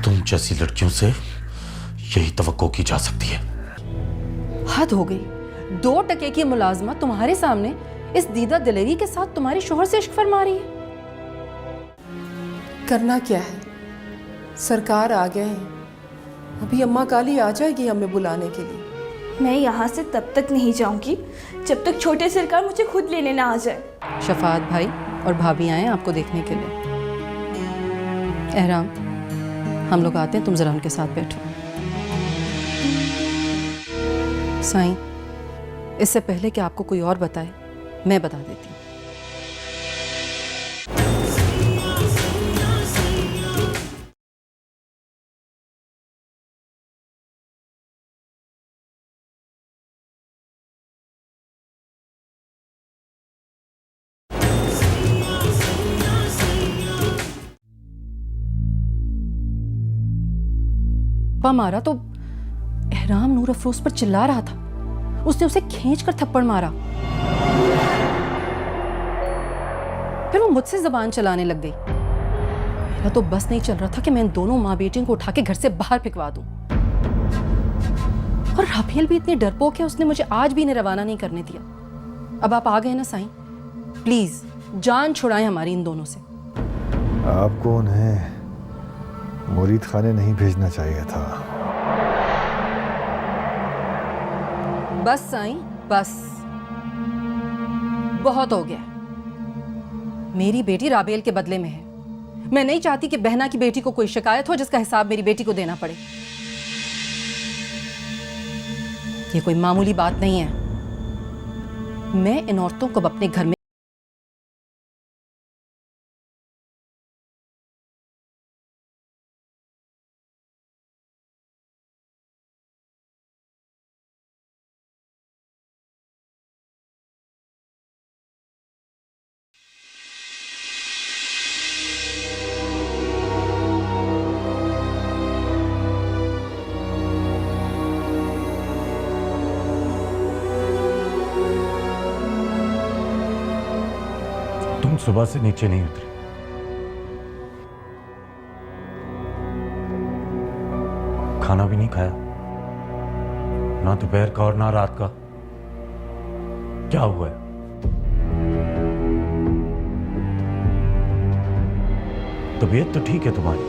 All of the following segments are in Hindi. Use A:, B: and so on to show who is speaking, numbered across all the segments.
A: तुम जैसी लड़कियों से यही तवक्को की जा सकती है।
B: हद हो गई। 2 टके की मुलाजमा तुम्हारे सामने इस दीदा दिलेरी के साथ तुम्हारे शोहर से इश्क फरमा रही है।
C: करना क्या है, सरकार आ गए हैं, अभी अम्मा काली आ जाएगी हमें बुलाने के लिए।
D: मैं यहाँ से तब तक नहीं जाऊँगी जब तक छोटे सरकार मुझे खुद लेने ना आ जाए।
B: शफात भाई और भाभी आए आपको देखने के लिए। एहराम, हम लोग आते हैं, तुम जरा उनके साथ बैठो। साईं, इससे पहले कि आपको कोई और बताए, मैं बता देती हूँ। मारा तो एहराम नूर अफरोज पर चिल्ला रहा था, उसने उसे खींचकर थप्पड़ मारा। फिर वो मुझसे जबान चलाने लग गई। मेरा तो बस नहीं चल रहा था कि मैं इन दोनों माँ बेटियों को उठा के घर से बाहर फेंकवा दूं। और राफेल भी इतनी डरपोक है, उसने मुझे आज भी इन्हें रवाना नहीं करने दिया। अब आप आ गए ना साईं, प्लीज जान छुड़ाएं हमारी इन दोनों से।
E: आपको उन्हें मुरीद खाने नहीं भेजना चाहिए था।
B: बस साईं, बस बहुत हो गया। मेरी बेटी राबेल के बदले में है। मैं नहीं चाहती कि बहना की बेटी को कोई शिकायत हो जिसका हिसाब मेरी बेटी को देना पड़े। ये कोई मामूली बात नहीं है। मैं इन औरतों को अपने घर में
A: तुम सुबह से नीचे नहीं उतरे। खाना भी नहीं खाया, ना दोपहर का और ना रात का। क्या हुआ है? तबीयत तो ठीक है तुम्हारी?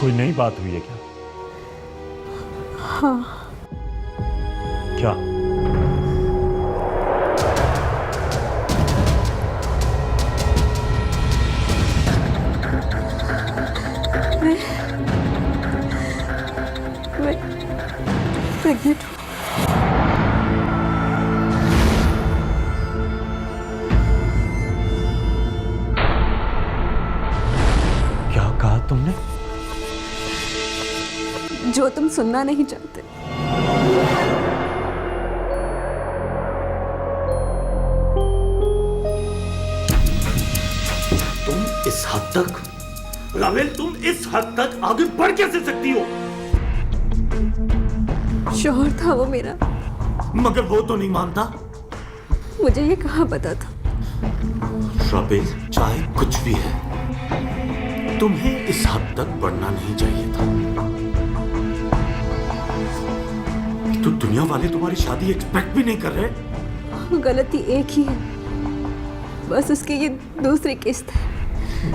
A: कोई नई बात हुई है क्या?
C: हाँ।
A: क्या?
C: मैं प्रेग्नेंट हूँ।
A: क्या कहा तुमने?
C: जो तुम सुनना नहीं चाहते।
A: तुम इस हद तक, रावेल, तुम इस हद तक आगे बढ़ कैसे सकती हो?
C: शौहर था वो मेरा,
A: मगर वो तो नहीं मानता।
C: मुझे ये कहाँ पता था।
A: रावेल, चाहे कुछ भी है, तुम्हें इस हद तक बढ़ना नहीं चाहिए था। तो दुनिया वाले तुम्हारी शादी एक्सपेक्ट भी नहीं कर रहे।
C: गलती एक ही है, बस उसकी ये दूसरी किस्त है।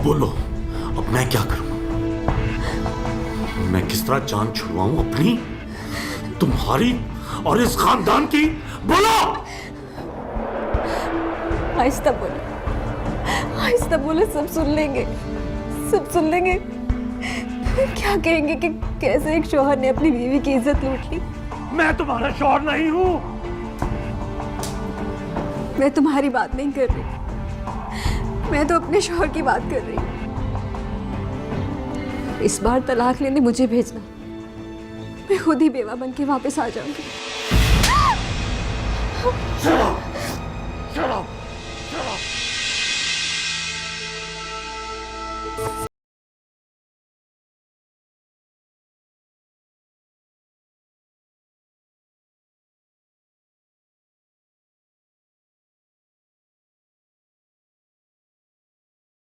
A: बोलो, अब मैं क्या करूं? मैं किस तरह जान छुड़वाऊं अपनी, तुम्हारी और इस खानदान की? बोलो।
C: आहिस्ता बोलो, आहिस्ता बोलो, सब सुन लेंगे, सब सुन लेंगे। क्या कहेंगे कि कैसे एक शौहर ने अपनी बीवी की इज्जत लूट ली।
A: मैं तुम्हारा शौहर नहीं हूं।
C: मैं तुम्हारी बात नहीं कर रही, मैं तो अपने शौहर की बात कर रही हूँ। इस बार तलाक लेने मुझे भेजना, मैं खुद ही बेवा बन के वापस आ जाऊंगी।
A: चलो, चलो, चलो।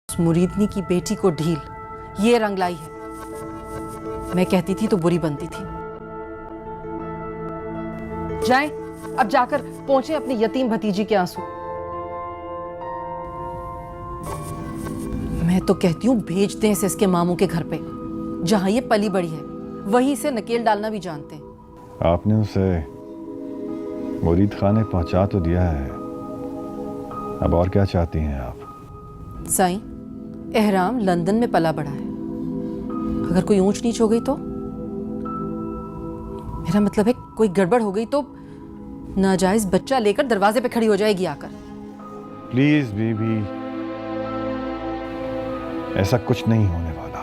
B: मुरीदनी की बेटी को ढील, ये रंग लाई है। मैं कहती थी तो बुरी बनती थी। जाएं, अब जाकर पहुंचे अपनी यतीम भतीजी के आंसू। मैं तो कहती हूं भेज दें इसे इसके मामू के घर पे, जहां ये पली बड़ी है। वहीं से नकेल डालना भी जानते हैं।
E: आपने उसे मुरीद खाने पहुंचा तो दिया है, अब और क्या चाहती हैं आप?
B: साईं, एहराम लंदन में पला बड़ा है। अगर कोई ऊंच नीच हो गई तो, मेरा मतलब है कोई गड़बड़ हो गई तो नाजायज बच्चा लेकर दरवाजे पे खड़ी हो जाएगी आकर।
E: प्लीज बीबी, ऐसा कुछ नहीं होने वाला।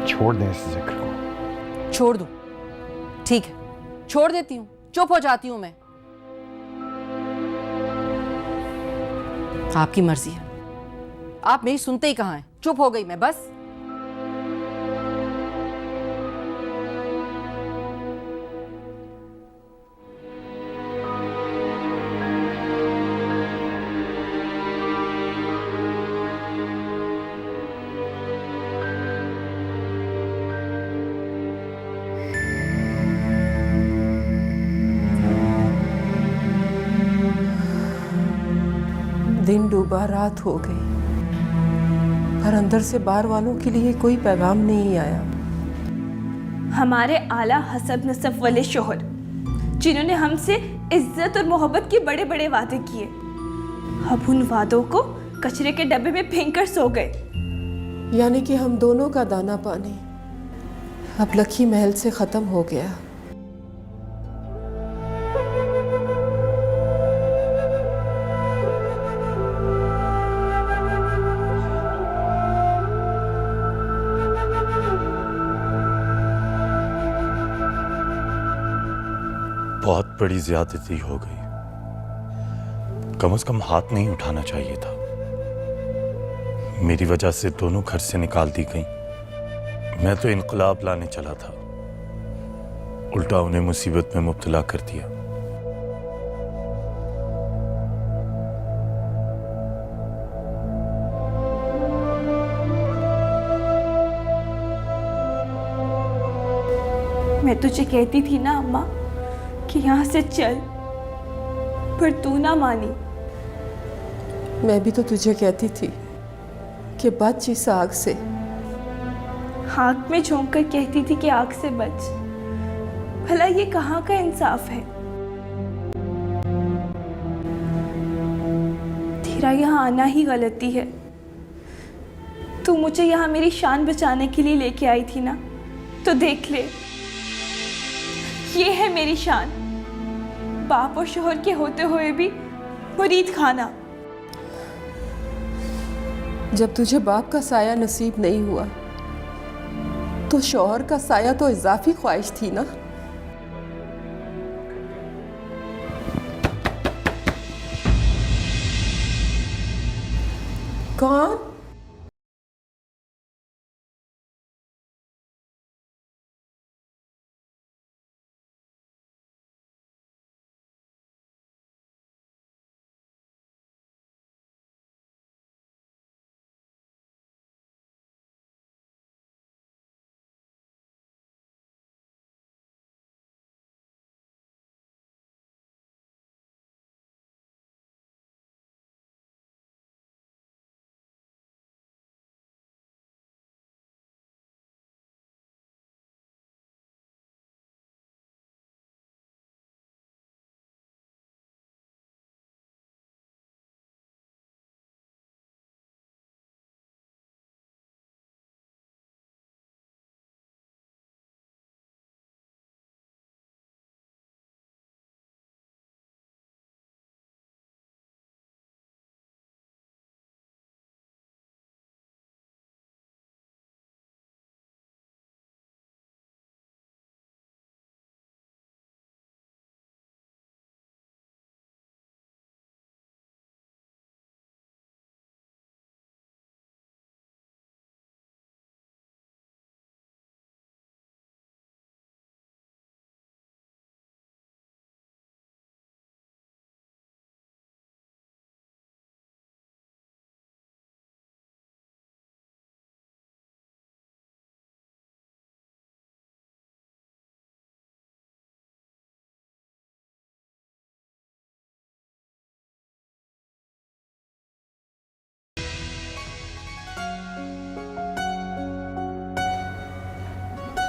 E: छोड़ दें इस जिक्र को।
B: छोड़ दूं? ठीक है, छोड़ देती हूं, चुप हो जाती हूं मैं। आपकी मर्जी है। आप मेरी सुनते ही कहां हैं? चुप हो गई मैं बस।
F: दिन डूबा, रात हो गई, पर अंदर से बाहर वालों के लिए कोई पैगाम नहीं आया।
D: हमारे आला हसब नसब वाले शोहर, जिन्होंने हमसे इज्जत और मोहब्बत के बड़े बड़े वादे किए, अब उन वादों को कचरे के डब्बे में फेंक कर सो गए।
F: यानी कि हम दोनों का दाना पानी अब लखी महल से खत्म हो गया।
A: बहुत बड़ी ज्यादती हो गई। कम से कम हाथ नहीं उठाना चाहिए था। मेरी वजह से दोनों घर से निकाल दी गई। मैं तो इनकलाब लाने चला था, उल्टा उन्हें मुसीबत में मुब्तला कर दिया।
D: मैं तुझे कहती थी ना अम्मा कि यहाँ से चल, पर तू ना मानी।
F: मैं भी तो तुझे कहती थी कि बच इस आग से।
D: आग में झोंक कर कहती थी कि आग से बच। भला ये कहाँ का इंसाफ है? तेरा यहाँ आना ही गलती है। तू मुझे यहाँ मेरी शान बचाने के लिए लेके आई थी ना, तो देख ले, ये है मेरी शान। बाप और शोहर के होते हुए भी मुरीद खाना।
F: जब तुझे बाप का साया नसीब नहीं हुआ तो शौहर का साया तो इजाफी ख्वाहिश थी ना। कौन?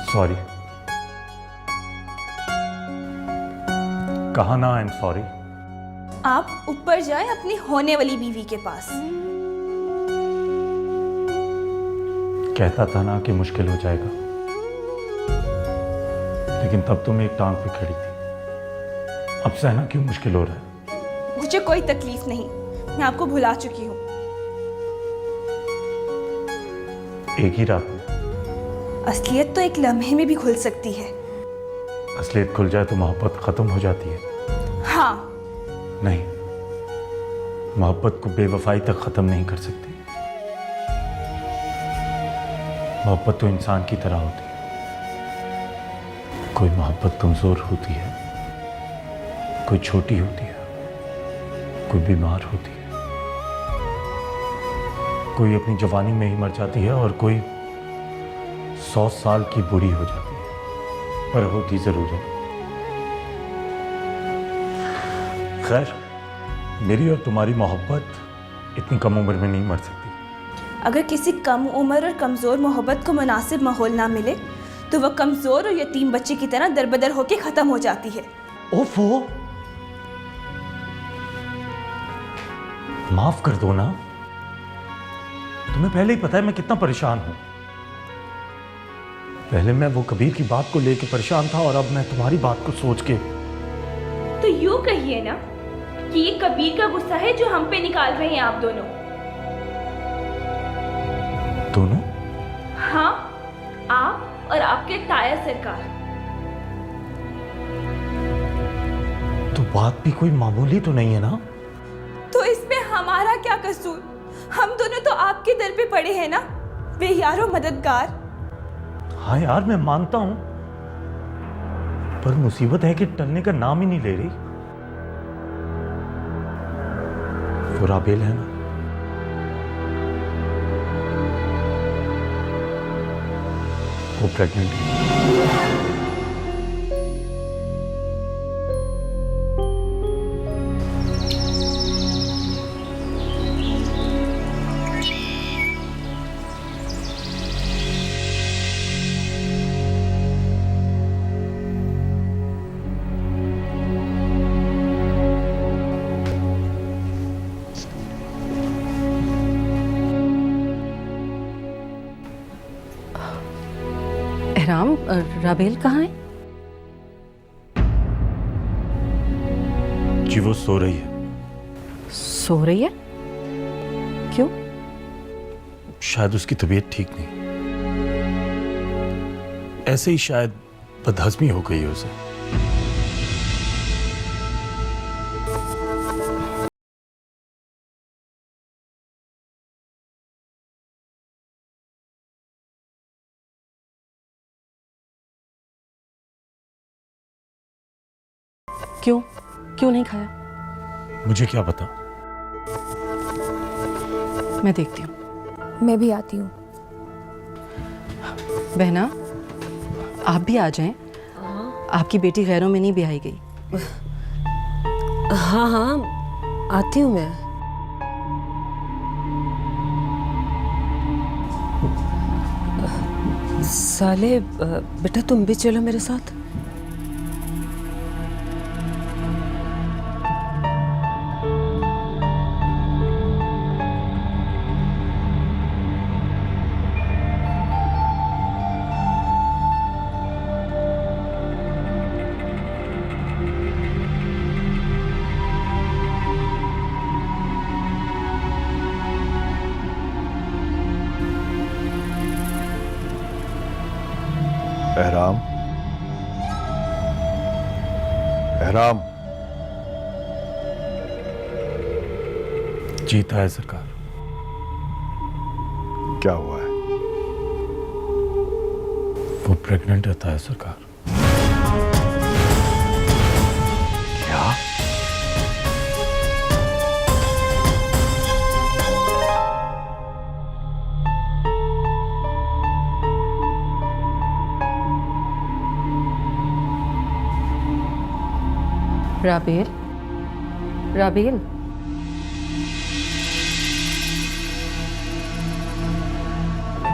A: सॉरी। कहा ना आई एम सॉरी।
D: आप ऊपर जाएं अपनी होने वाली बीवी के पास।
A: कहता था ना कि मुश्किल हो जाएगा, लेकिन तब तुम एक टांग पे खड़ी थी। अब सहना क्यों मुश्किल हो रहा है?
D: मुझे कोई तकलीफ नहीं, मैं आपको भुला चुकी हूँ।
A: एक ही रात में
D: असलियत तो एक लम्हे में भी खुल सकती है।
A: असलियत खुल जाए तो मोहब्बत खत्म हो जाती है।
D: हाँ।
A: नहीं, मोहब्बत को बेवफाई तक खत्म नहीं कर सकती। मोहब्बत तो इंसान की तरह होती है। कोई मोहब्बत कमजोर होती है, कोई छोटी होती है, कोई बीमार होती है, कोई अपनी जवानी में ही मर जाती है और कोई 100 साल की बूढ़ी हो जाती है, पर होती जरूर है। खैर, मेरी और तुम्हारी मोहब्बत इतनी कम उम्र में नहीं मर सकती।
D: अगर किसी कम उम्र और कमज़ोर मोहब्बत को मुनासिब माहौल ना मिले तो वह कमज़ोर और यतीम बच्चे की तरह दरबदर होकर ख़त्म हो जाती है।
A: ओफो, माफ कर दो ना। तुम्हें पहले ही पता है मैं कितना परेशान हूं। पहले मैं वो कबीर की बात को लेकर परेशान था और अब मैं तुम्हारी बात को सोच के।
D: तो यूं कहिए ना कि ये कबीर का गुस्सा है जो हम पे निकाल रहे हैं आप दोनों।
A: दोनों?
D: हाँ, आप और आपके ताया सरकार।
A: तो बात भी कोई मामूली तो नहीं है ना?
D: तो इसमें हमारा क्या कसूर? हम दोनों तो आपके दर पे पड़े हैं ना, बेयारो मददगार।
A: हाँ यार, मैं मानता हूं, पर मुसीबत है कि टलने का नाम ही नहीं ले रही। वो राबेल है ना, वो प्रेग्नेंट है।
B: एहराम, राबेल कहाँ है?
A: जी वो सो रही है।
B: सो रही है? क्यों?
A: शायद उसकी तबीयत ठीक नहीं, ऐसे ही शायद बदहजमी हो गई है उसे।
B: क्यों? क्यों नहीं खाया?
A: मुझे क्या पता।
B: मैं देखती हूँ।
C: मैं भी आती हूँ।
B: बहना, आप भी आ जाएं। आपकी बेटी गैरों में नहीं ब्याही गई।
G: हाँ हाँ, आती हूँ मैं। साले, बेटा तुम भी चलो मेरे साथ।
E: एहराम, एहराम।
A: जीता है सरकार।
E: क्या हुआ है?
A: वो प्रेग्नेंट रहता है सरकार।
E: क्या?
B: राबेल, राबेल,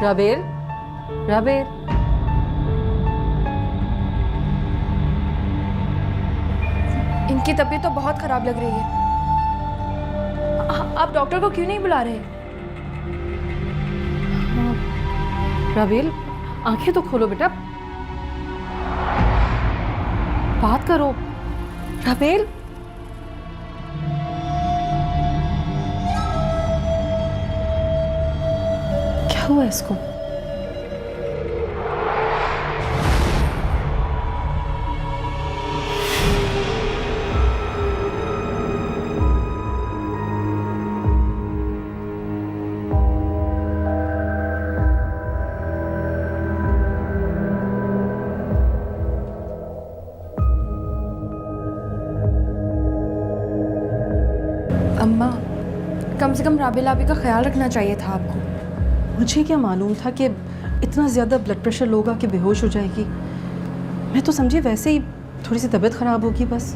B: राबेल, राबेल।
D: इनकी तबीयत तो बहुत खराब लग रही है। आप डॉक्टर को क्यों नहीं बुला रहे?
B: राबेल, आंखें तो खोलो बेटा, बात करो। राबेल, क्या हुआ इसको?
D: अम्मा, कम से कम राबेल आबी का ख्याल रखना चाहिए था आपको।
B: मुझे क्या मालूम था कि इतना ज़्यादा ब्लड प्रेशर लोगा कि बेहोश हो जाएगी। मैं तो समझी वैसे ही थोड़ी सी तबीयत ख़राब होगी बस।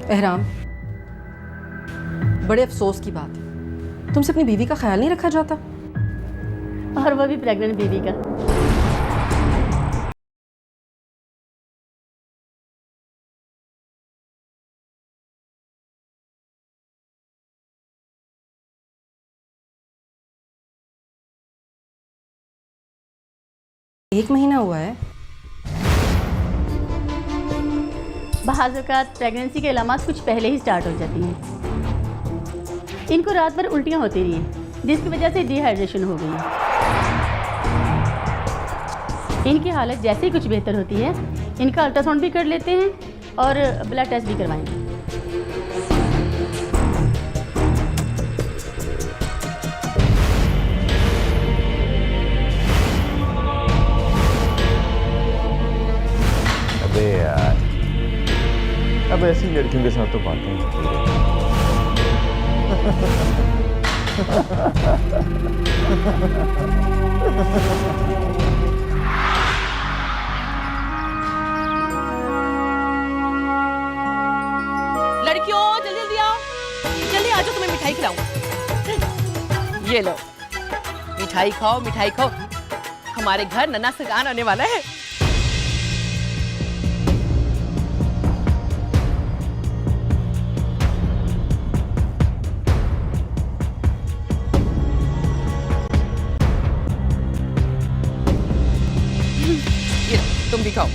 B: एहराम, बड़े अफसोस की बात है, तुमसे अपनी बीवी का ख्याल नहीं रखा जाता।
H: और वो भी प्रेग्नेंट बीवी का।
B: एक महीना हुआ है।
H: बाज़ औक़ात प्रेगनेंसी के अलामात कुछ पहले ही स्टार्ट हो जाती हैं। इनको रात भर उल्टियाँ होती रही हैं, जिसकी वजह से डिहाइड्रेशन हो गई है। इनकी हालत जैसे ही कुछ बेहतर होती है, इनका अल्ट्रासाउंड भी कर लेते हैं और ब्लड टेस्ट भी करवाएंगे।
E: अबे यार, अब ऐसी लड़कियों के साथ तो बातें ही होती रहती हैं।
I: लड़कियों जल्दी जल्दी आओ, जल्दी आ जाओ, तुम्हें मिठाई खिलाऊं। ये लो, मिठाई खाओ, मिठाई खाओ। हमारे घर नन्हा सगान आने वाला है। ये लो, तुम भी खाओ।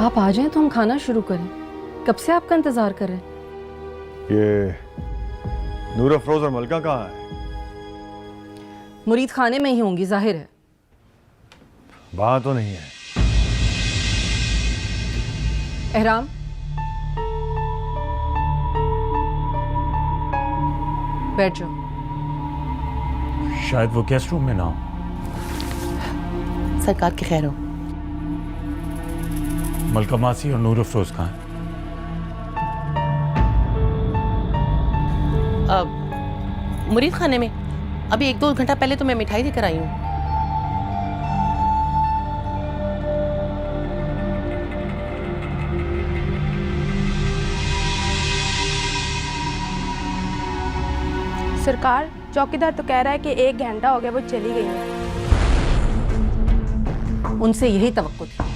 B: आप आ जाएं तो हम खाना शुरू करें। कब से आपका इंतजार कर रहे हैं।
E: ये नूर अफरोज और मलका कहाँ है?
B: मुरीद खाने में ही होंगी, जाहिर है।
E: वहां तो नहीं है।
B: एहराम, बैठ जाओ।
A: शायद वो गेस्ट रूम में ना हो।
I: सरकार की खैर हो।
A: मलका मासी और नूर अफरोज कहाँ हैं?
I: मुरीद खाने में। अभी 1-2 घंटा पहले तो मैं मिठाई देकर आई हूँ।
D: सरकार, चौकीदार तो कह रहा है कि 1 घंटा हो गया वो चली गई है।
B: उनसे यही तवक्को थी।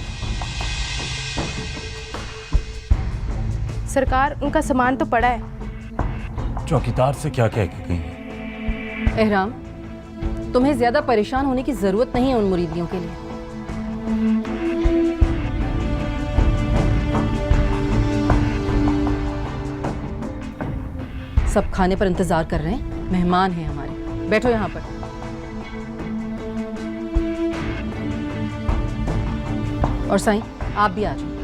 D: सरकार, उनका सामान तो पड़ा है।
A: चौकीदार से क्या कह के गई?
B: एहराम, तुम्हें ज्यादा परेशान होने की जरूरत नहीं है उन मुरीदियों के लिए। सब खाने पर इंतजार कर रहे हैं, मेहमान हैं हमारे। बैठो यहाँ पर। और साईं, आप भी आ जाओ।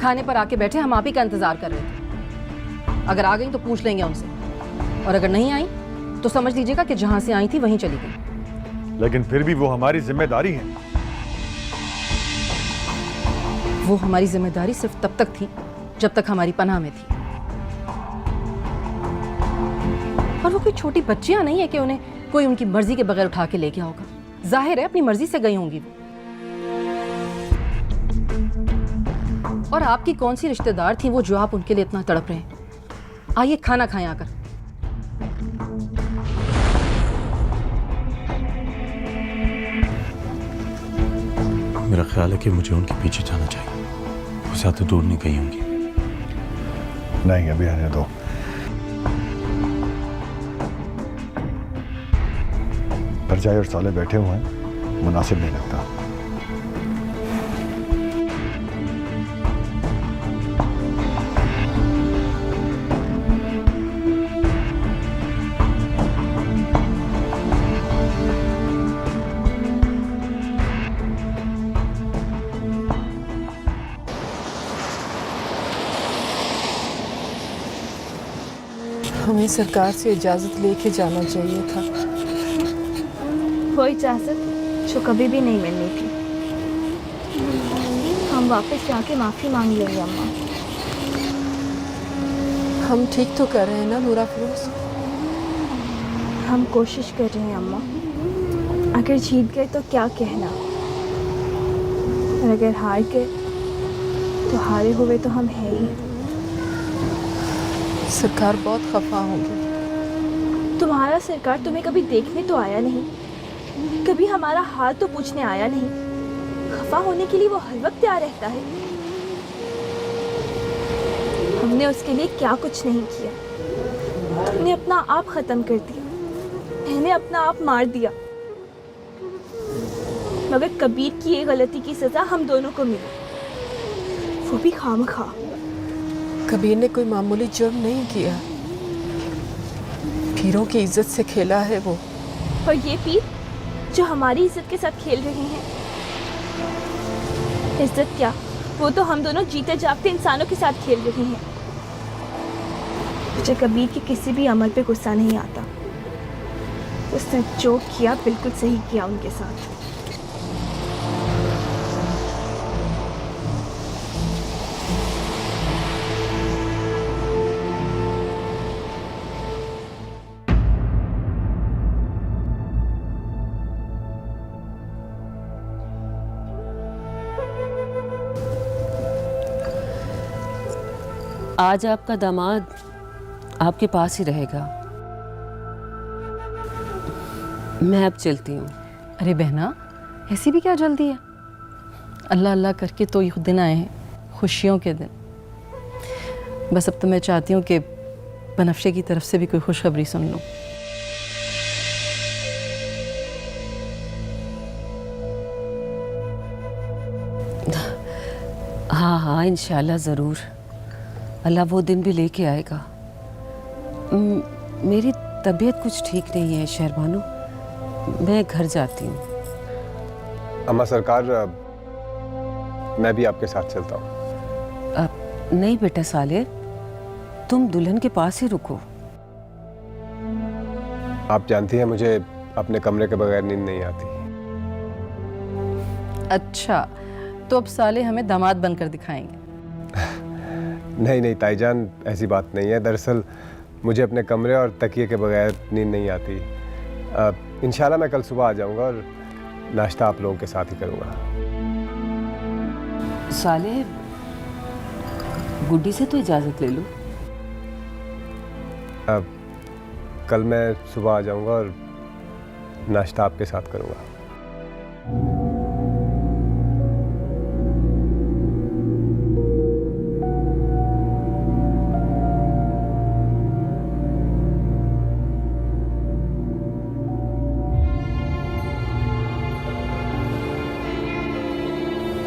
B: खाने पर आके बैठे, हम आप ही का इंतजार कर रहे थे। अगर आ गई तो पूछ लेंगे उनसे, और अगर नहीं आई तो समझ लीजिएगा कि जहां से आई थी वहीं चली गई।
E: लेकिन फिर भी वो हमारी जिम्मेदारी है।
B: वो हमारी जिम्मेदारी सिर्फ तब तक थी जब तक हमारी पनाह में थी। और वो कोई छोटी बच्चियां नहीं है कि उन्हें कोई उनकी मर्जी के बगैर उठा के ले गया होगा। जाहिर है अपनी मर्जी से गई होंगी वो। और आपकी कौन सी रिश्तेदार थी वो जो आप उनके लिए इतना तड़प रहे हैं। आइए खाना खाएं आकर।
A: मेरा ख्याल है कि मुझे उनके पीछे जाना चाहिए। वो ज्यादा दूर नहीं गई होंगी।
E: नहीं, अभी रहने दो। परजाई और साले बैठे हुए हैं, मुनासिब नहीं लगता।
F: हमें सरकार से इजाज़त लेके जाना चाहिए था।
D: वो इजाज़त जो कभी भी नहीं मिलनी थी। हम वापस जाके माफ़ी मांग लेंगे अम्मा।
F: हम ठीक तो कर रहे हैं ना नूरा फिरोज?
D: हम कोशिश कर रहे हैं अम्मा। अगर जीत गए तो क्या कहना, और अगर हार गए तो हारे हुए तो हम हैं ही।
F: सरकार बहुत खफा होगी।
D: तुम्हारा सरकार तुम्हें कभी देखने तो आया नहीं, कभी हमारा हाल तो पूछने आया नहीं। खफा होने के लिए वो हर वक्त तैयार रहता है। हमने उसके लिए क्या कुछ नहीं किया। तुमने अपना आप खत्म कर दिया, मैंने अपना आप मार दिया। मगर कबीर की ये गलती की सजा हम दोनों को मिली, वो भी खामखा।
F: कबीर ने कोई मामूली जुर्म नहीं किया, पीरों की इज्जत से खेला है वो।
D: और ये पीर जो हमारी इज्जत के साथ खेल रहे हैं। इज्जत क्या, वो तो हम दोनों जीते जागते इंसानों के साथ खेल रहे हैं। मुझे कबीर के किसी भी अमल पे गुस्सा नहीं आता। उसने जो किया बिल्कुल सही किया उनके साथ।
G: आज आपका दामाद आपके पास ही रहेगा। मैं अब चलती हूँ।
B: अरे बहना, ऐसी भी क्या जल्दी है? अल्लाह अल्लाह करके तो ये दिन आए हैं, खुशियों के दिन। बस अब तो मैं चाहती हूँ कि बनफ्शे की तरफ से भी कोई खुशखबरी सुन लूँ।
G: हाँ हाँ, हाँ इंशाल्लाह ज़रूर, अल्लाह वो दिन भी लेके आएगा। मेरी तबीयत कुछ ठीक नहीं है शहरबानो, मैं घर जाती हूँ।
J: अम्मा सरकार, मैं भी आपके साथ चलता हूँ।
G: नहीं बेटा साले, तुम दुल्हन के पास ही रुको।
J: आप जानती हैं मुझे अपने कमरे के बगैर नींद नहीं आती।
B: अच्छा, तो अब साले हमें दामाद बनकर दिखाएंगे।
J: नहीं नहीं ताईजान, ऐसी बात नहीं है। दरअसल मुझे अपने कमरे और तकिए के बगैर नींद नहीं आती। इंशाल्लाह मैं कल सुबह आ जाऊंगा और नाश्ता आप लोगों के साथ ही करूंगा।
G: साले, गुड्डी से तो इजाज़त ले लो।
J: कल मैं सुबह आ जाऊंगा और नाश्ता आपके साथ करूंगा।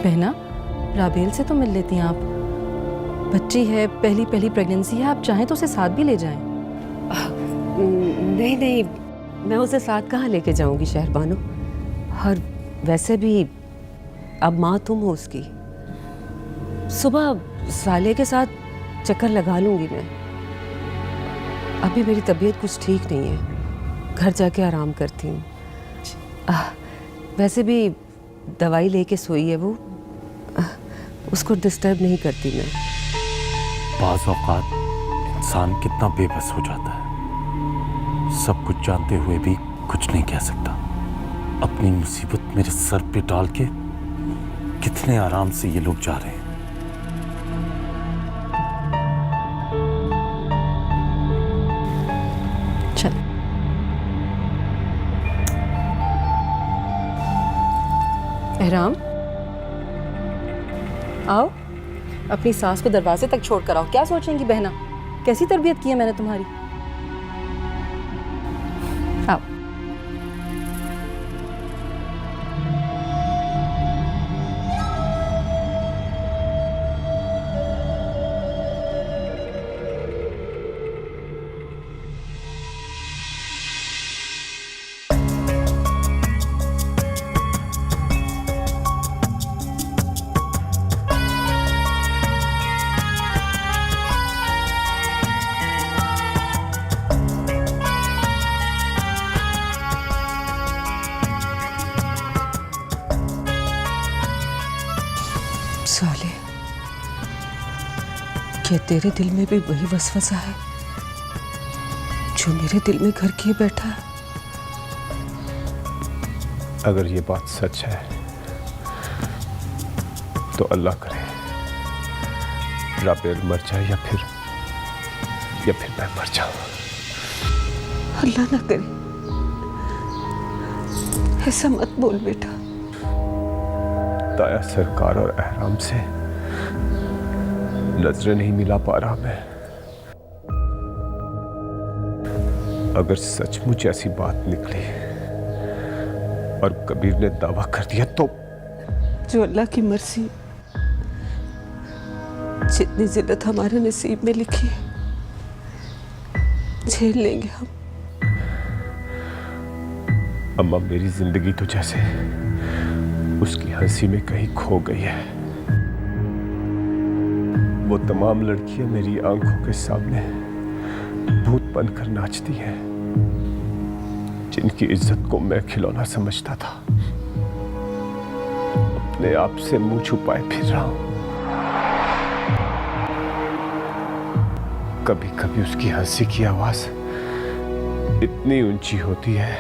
B: बहना, राबेल से तो मिल लेती हैं आप। बच्ची है, पहली प्रेगनेंसी है, आप चाहें तो उसे साथ भी ले जाएं।
G: नहीं नहीं, मैं उसे साथ कहाँ लेके जाऊंगी शहरबानो, और वैसे भी अब माँ तुम हो उसकी। सुबह साले के साथ चक्कर लगा लूंगी मैं। अभी मेरी तबीयत कुछ ठीक नहीं है, घर जाके आराम करती हूँ। वैसे भी दवाई लेके सोई है वो, उसको डिस्टर्ब नहीं करती मैं।
A: बाज़ औक़ात इंसान कितना बेबस हो जाता है, सब कुछ जानते हुए भी कुछ नहीं कह सकता। अपनी मुसीबत मेरे सर पे डाल के कितने आराम से ये लोग जा रहे हैं।
B: चल, एहराम आओ, अपनी सास को दरवाजे तक छोड़ कर आओ। क्या सोचेंगी बहना, कैसी तरबियत की है मैंने तुम्हारी। आओ।
F: साले, क्या तेरे दिल में भी वही वसवसा है जो मेरे दिल में घर किए बैठा है?
J: अगर ये बात सच है तो अल्लाह करे राबेल मर जाए या फिर मैं मर जाऊं।
F: अल्लाह ना करे, ऐसा मत बोल बेटा।
J: ताया सरकार और एहराम से नजरें नहीं मिला पा रहा मैं। अगर सचमुच ऐसी बात निकली और कबीर ने दावा कर दिया तो
F: जो अल्लाह की मर्जी, जितनी जिल्लत हमारे नसीब में लिखी है झेल लेंगे हम।
J: अम्मा, मेरी जिंदगी तो जैसे उसकी हंसी में कहीं खो गई है। वो तमाम लड़कियां मेरी आंखों के सामने भूत बनकर नाचती हैं, जिनकी इज्जत को मैं खिलौना समझता था। अपने आप से मुंह छुपाए फिर रहा हूं। कभी कभी उसकी हंसी की आवाज इतनी ऊंची होती है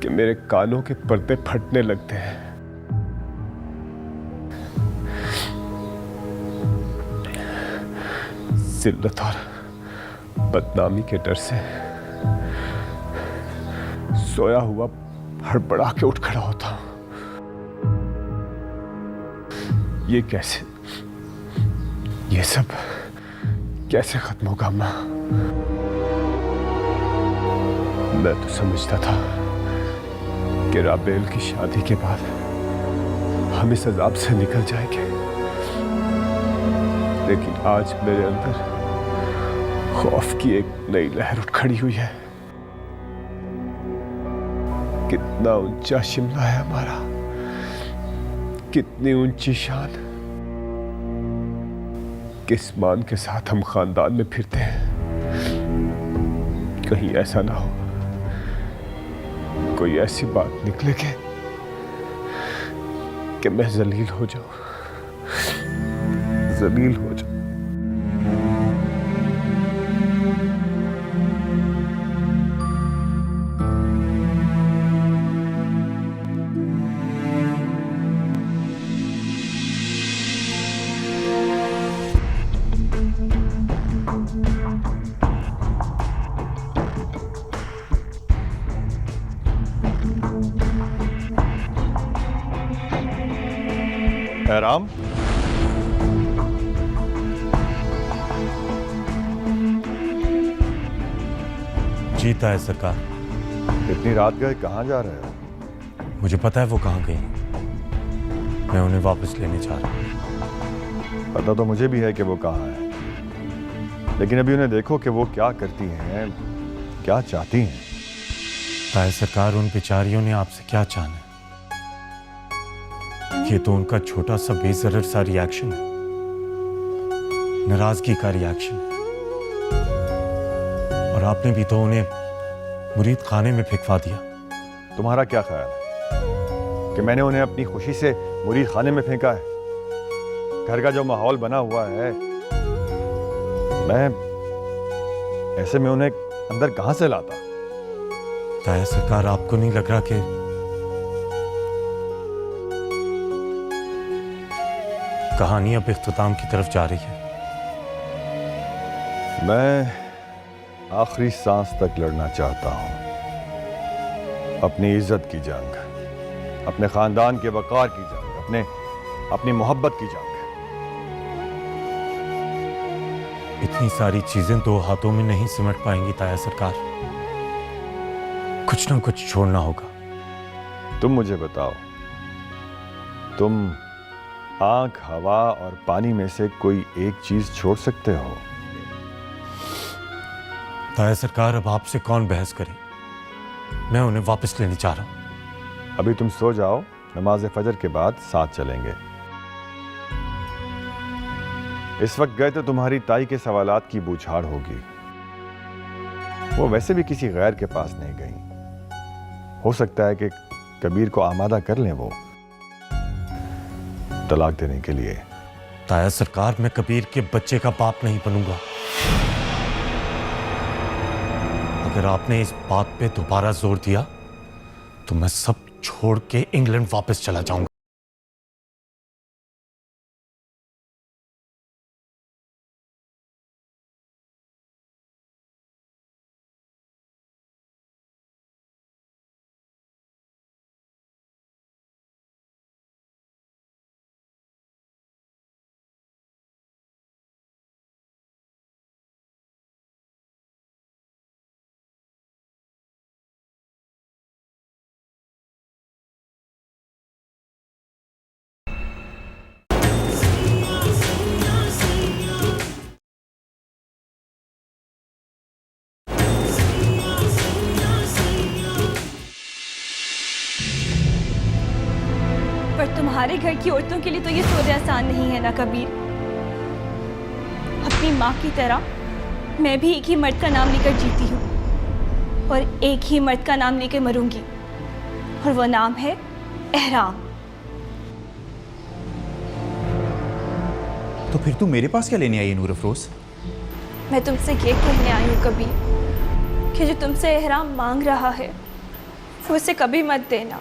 J: कि मेरे कानों के पर्दे फटने लगते हैं। जिल्लत और बदनामी के डर से सोया हुआ हड़बड़ा के उठ खड़ा होता हूं। ये सब कैसे खत्म होगा अम्मा? मैं तो समझता था कि राबेल की शादी के बाद हम इस अजाब से निकल जाएंगे, लेकिन आज मेरे अंदर खौफ की एक नई लहर उठ खड़ी हुई है। कितना ऊंचा शिमला है हमारा, कितनी ऊंची शान, किस मान के साथ हम खानदान में फिरते हैं। कहीं ऐसा ना हो कोई ऐसी बात निकले कि मैं जलील हो जाऊं, जलील हो जाऊं।
E: राम,
A: जीता है सरकार।
E: इतनी रात गए कहाँ जा रहे हो?
A: मुझे पता है वो कहाँ गई हैं। मैं उन्हें वापस लेने जा रहा हूँ।
E: पता तो मुझे भी है कि वो कहाँ है, लेकिन अभी उन्हें देखो कि वो क्या करती हैं, क्या चाहती हैं।
A: ताया सरकार, उन बेचारियों ने आपसे क्या चाहना है? ये तो उनका छोटा सा बेजरर सा रिएक्शन है, नाराजगी का रिएक्शन है। और आपने भी तो उन्हें मुरीद खाने में फेंकवा दिया।
E: तुम्हारा क्या ख्याल है कि मैंने उन्हें अपनी खुशी से मुरीद खाने में फेंका है? घर का जो माहौल बना हुआ है, मैं ऐसे में उन्हें अंदर कहां से लाता?
A: ताया सरकार, आपको नहीं लग रहा कि कहानी अब इख्तिताम की तरफ जा रही है?
E: मैं आखिरी सांस तक लड़ना चाहता हूं, अपनी इज्जत की जंग, अपने खानदान के वकार की जंग, अपनी मोहब्बत की जंग।
A: इतनी सारी चीजें दो हाथों में नहीं सिमट पाएंगी ताया सरकार, कुछ ना कुछ छोड़ना होगा।
E: तुम मुझे बताओ, तुम आंख, हवा और पानी में से कोई एक चीज छोड़ सकते हो?
A: ताया सरकार, अब आपसे कौन बहस करे? मैं उन्हें वापस लेने जा रहा हूं।
E: अभी तुम सो जाओ, नमाज फजर के बाद साथ चलेंगे। इस वक्त गए तो तुम्हारी ताई के सवालात की बूछाड़ होगी। वो वैसे भी किसी गैर के पास नहीं गई। हो सकता है कि कबीर को आमादा कर लें वो तलाक देने के लिए।
A: ताया सरकार, मैं कबीर के बच्चे का बाप नहीं बनूंगा। अगर आपने इस बात पे दोबारा जोर दिया तो मैं सब छोड़ के इंग्लैंड वापस चला जाऊंगा।
D: पर तुम्हारे घर की औरतों के लिए तो ये सौदे आसान नहीं है ना कबीर। अपनी माँ की तरह मैं भी एक ही मर्द का नाम लेकर जीती हूँ और एक ही मर्द का नाम लेकर मरूंगी, और वो नाम है एहराम।
K: तो फिर तू मेरे पास क्या लेने आई है नूर अफरोज?
D: मैं तुमसे ये कहने आई हूँ कबीर कि जो तुमसे एहराम मांग रहा है वो उसे कभी मत देना।